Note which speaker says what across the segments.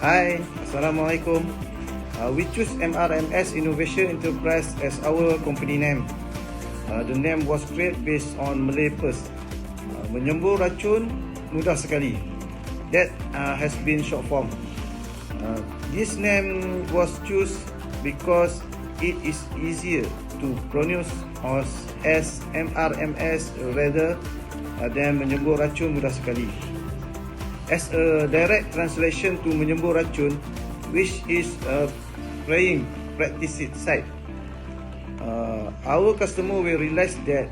Speaker 1: Hi, Assalamualaikum. We choose MRMS Innovation Enterprise as our company name. The name was created based on Malay first. Menyembur racun mudah sekali. That has been short form. This name was chosen because it is easier to pronounce as MRMS rather than menyembur racun mudah sekali. As a direct translation to menyembur racun, which is a praying pesticide, our customer will realize that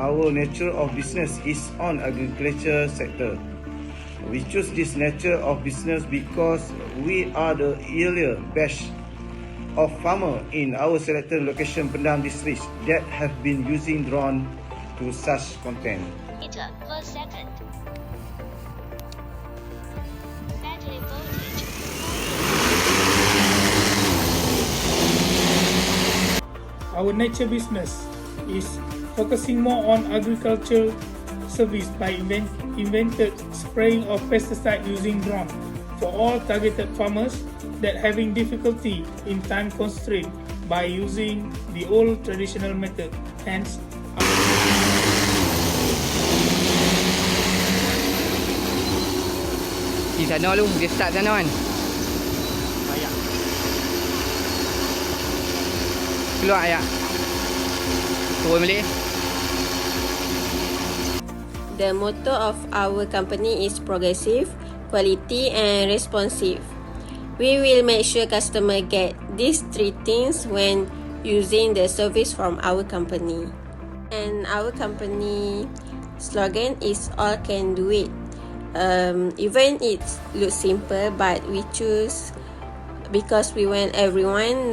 Speaker 1: our nature of business is on agriculture sector. We choose this nature of business because we are the earlier batch of farmer in our selected location Padang district that have been using drone to such content.
Speaker 2: Meter per second. Battery voltage.
Speaker 3: Our nature business is focusing more on agriculture service by invented spraying of pesticide using drone for all targeted farmers that having difficulty in time constraint by using the old traditional method. Hence,
Speaker 4: di sana lu, dia start sana kan. Keluar ayah. Turun balik.
Speaker 5: The motto of our company is progressive, quality and responsive. We will make sure customer get these three things when using the service from our company. And our company slogan is all can do it. Even it looks simple, but we choose because we want everyone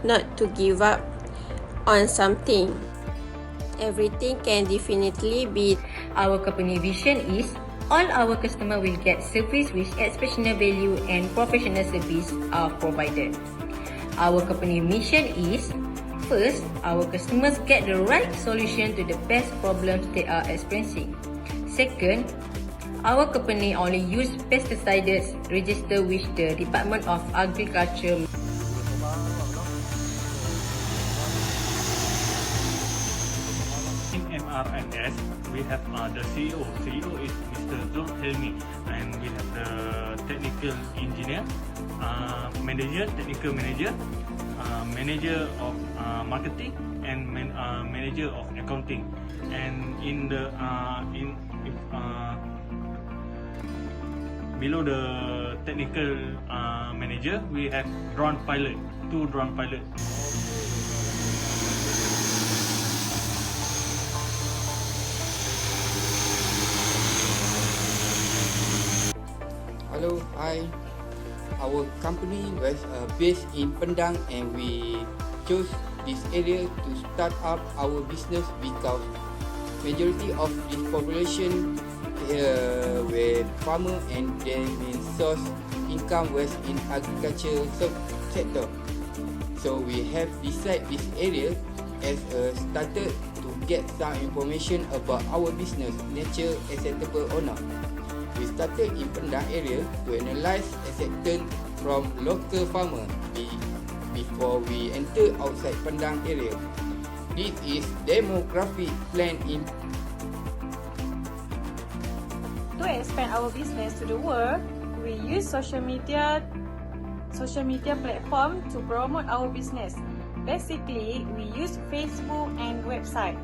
Speaker 5: not to give up on something. Everything can definitely be.
Speaker 6: Our company vision is all our customer will get service with exceptional value and professional service are provided. Our company mission is first, our customers get the right solution to the best problems they are experiencing. Second, our company only use pesticides registered with the Department of Agriculture.
Speaker 7: In MRMS, we have the CEO. CEO is Mr. Zul Helmi, and we have the technical engineer, manager, technical manager, manager of marketing, and manager of accounting. And in the below the technical manager, we have drone pilot, 2 drone pilots.
Speaker 8: Hello, hi. Our company was based in Padang, and we chose this area to start up our business because majority of this population were farmer and their main source income was in agriculture sector. So we have decided this area as a starter to get some information about our business nature acceptable or not. We started in Padang area to analyze acceptance from local farmer before we enter outside Padang area. This is demographic plan in.
Speaker 9: To expand our business to the world, we use social media platform to promote our business. Basically, we use Facebook and website.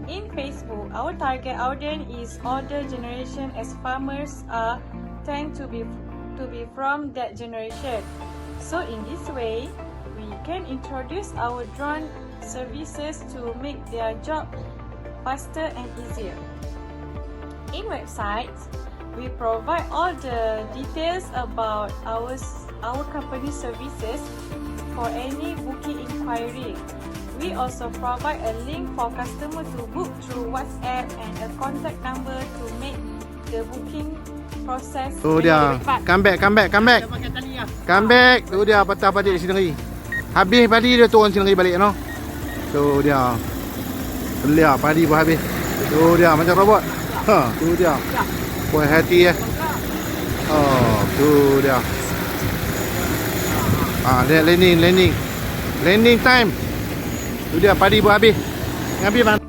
Speaker 9: In Facebook, our target audience is older generation as farmers tend to be from that generation. So in this way, we can introduce our drone services to make their job faster and easier. In websites, we provide all the details about our company services for any booking inquiry. We also provide a link for customer to book through WhatsApp and a contact number to make the booking process.
Speaker 1: Tu dia, come back. Tu dia patah balik sini. Habis Paddy dia turun sini balik no. Tu dia. Belia Paddy pun habis. Tu dia macam robot. Tu dia. Puas hati Oh, tu dia. Lihat landing time. Tu dia Paddy pun habis. Habis bang.